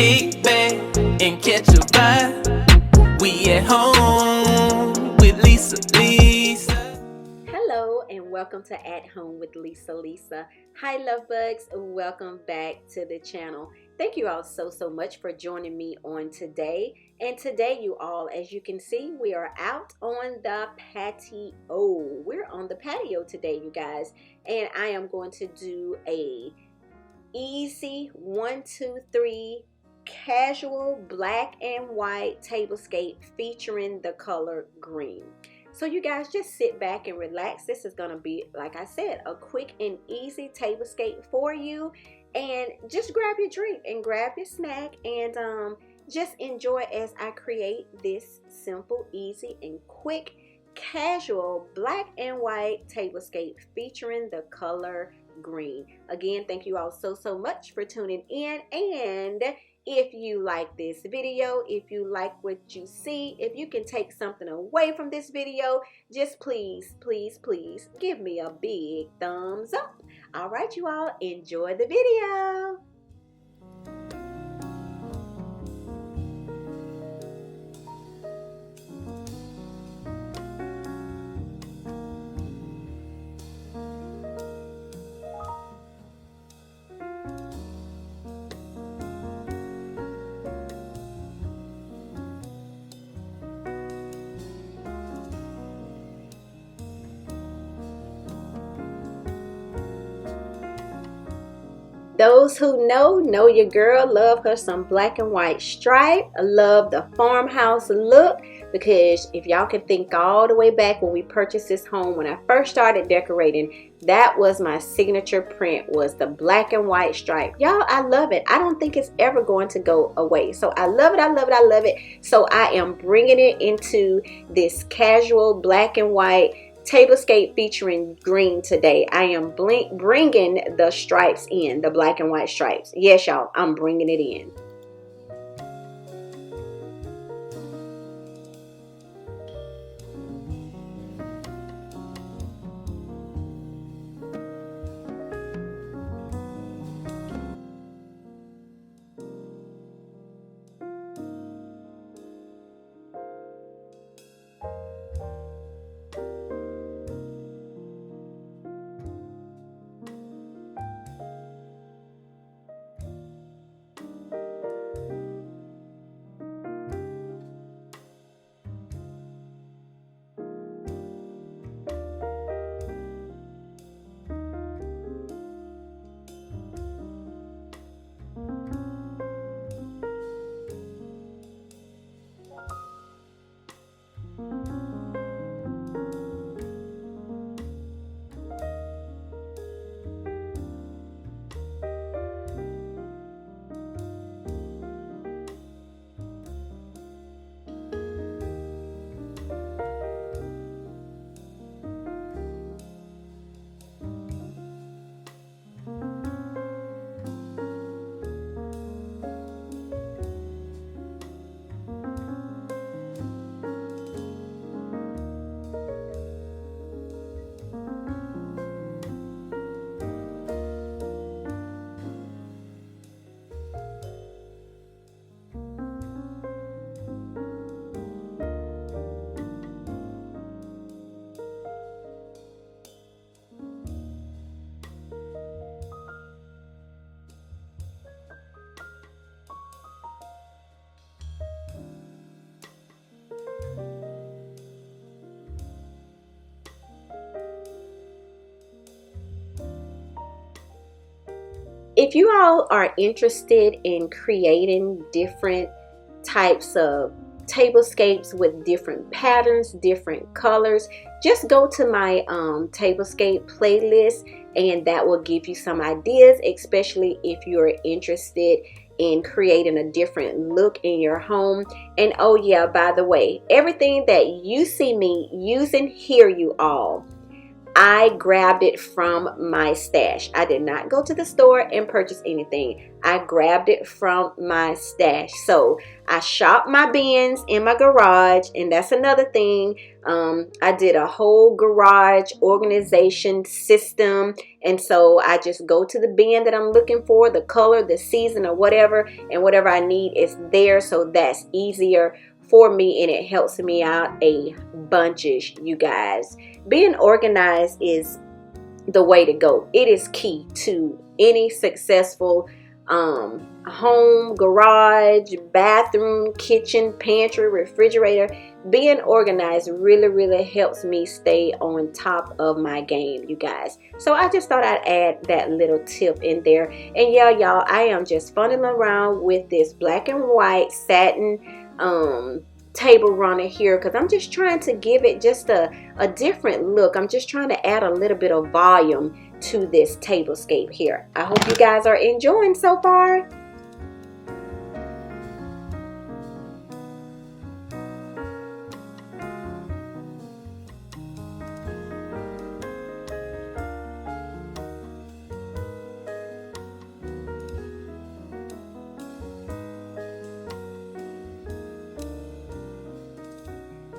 kick back and catch a vibe. We at home with Lisa. Hello and welcome to At Home with Lisa. Hi love bugs, welcome back to the channel. Thank you all so much for joining me on today. And today you all, as you can see, we are out on the patio. We're on the patio today, you guys, and I am going to do a easy 1, 2, 3 casual black and white tablescape featuring the color green. So you guys just sit back and relax. This is going to be, like I said, a quick and easy tablescape for you. And just grab your drink and grab your snack and just enjoy as I create this simple, easy, and quick, casual black and white tablescape featuring the color green. Again, thank you all so much for tuning in. And if you like this video, if you like what you see, if you can take something away from this video, just please give me a big thumbs up. All right, you all, enjoy the video. Those who know your girl. Love her some black and white stripe. I love the farmhouse look, because if y'all can think all the way back when we purchased this home, when I first started decorating, that was my signature print, was the black and white stripe. Y'all, I love it. I don't think it's ever going to go away. So I love it. So I am bringing it into this casual black and white tablescape featuring green today. I am bringing the stripes in, the black and white stripes. Yes, y'all, I'm bringing it in. If you all are interested in creating different types of tablescapes with different patterns, different colors, just go to my tablescape playlist, and that will give you some ideas, especially if you're interested in creating a different look in your home. And oh yeah, by the way, everything that you see me using here, you all, I grabbed it from my stash. I did not go to the store and purchase anything. I grabbed it from my stash. So I shopped my bins in my garage, and that's another thing. I did a whole garage organization system, and so I just go to the bin that I'm looking for, the color, the season, or whatever, and whatever I need is there. So that's easier for me, and it helps me out a bunches, you guys. Being organized is the way to go. It is key to any successful home, garage, bathroom, kitchen, pantry, refrigerator. Being organized really helps me stay on top of my game, you guys. So I just thought I'd add that little tip in there. And yeah, y'all, I am just funning around with this black and white satin table runner here because I'm just trying to give it just a different look. I'm just trying to add a little bit of volume to this tablescape here. I hope you guys are enjoying so far.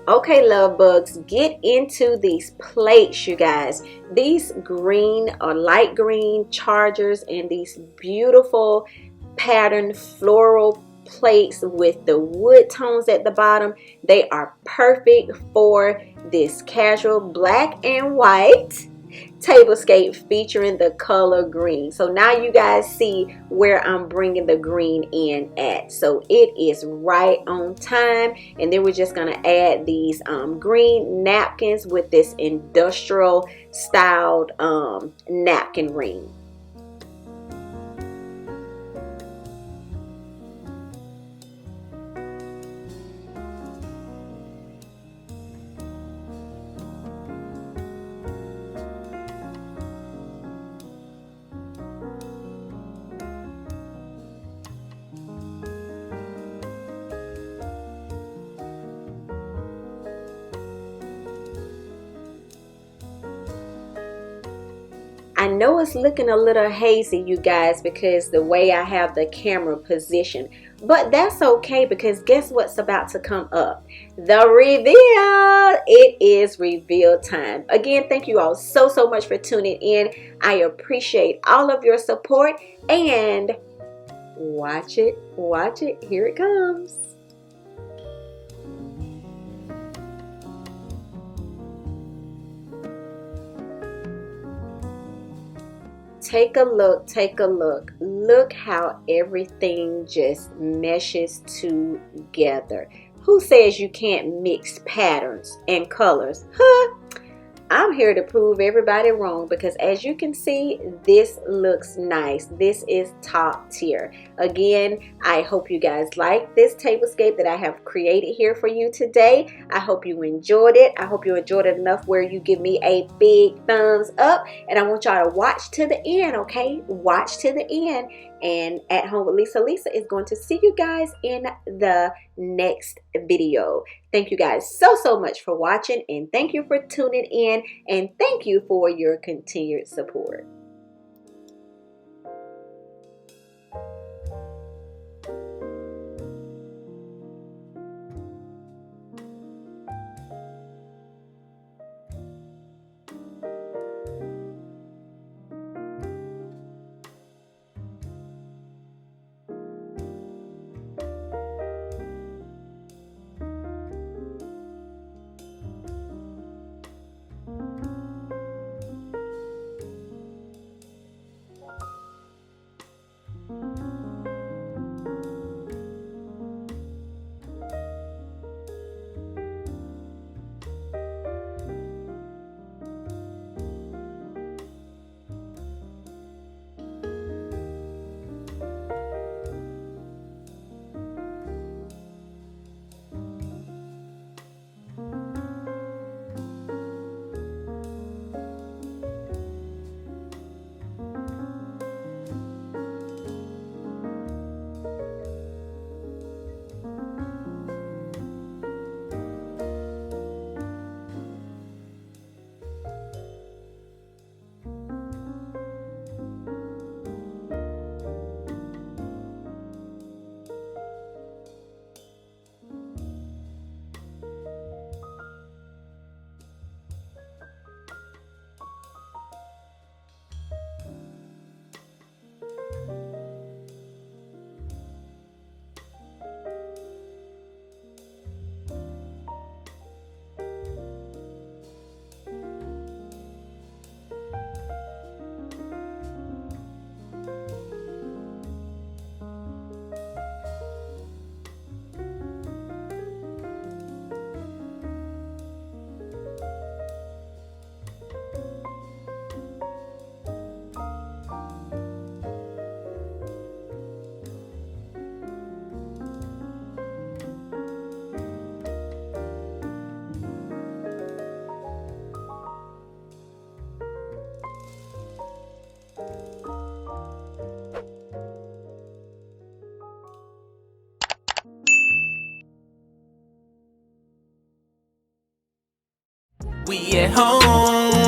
Okay, love bugs, get into these plates, you guys. These green or light green chargers and these beautiful patterned floral plates with the wood tones at the bottom, they are perfect for this casual black and white tablescape featuring the color green. So now you guys see where I'm bringing the green in at. So it is right on time. And then we're just going to add these green napkins with this industrial styled napkin ring. I know it's looking a little hazy, you guys, because the way I have the camera positioned, but that's okay because guess what's about to come up? The reveal! It is reveal time. Again, thank you all so much for tuning in. I appreciate all of your support, and watch it, here it comes. Take a look. Look how everything just meshes together. Who says you can't mix patterns and colors? Huh? I'm here to prove everybody wrong because as you can see, this looks nice. This is top tier. Again, I hope you guys like this tablescape that I have created here for you today. I hope you enjoyed it. I hope you enjoyed it enough where you give me a big thumbs up. And I want y'all to watch to the end, okay? Watch to the end. And At Home with Lisa is going to see you guys in the next video. Thank you guys so much for watching, and thank you for tuning in, and thank you for your continued support. We at home.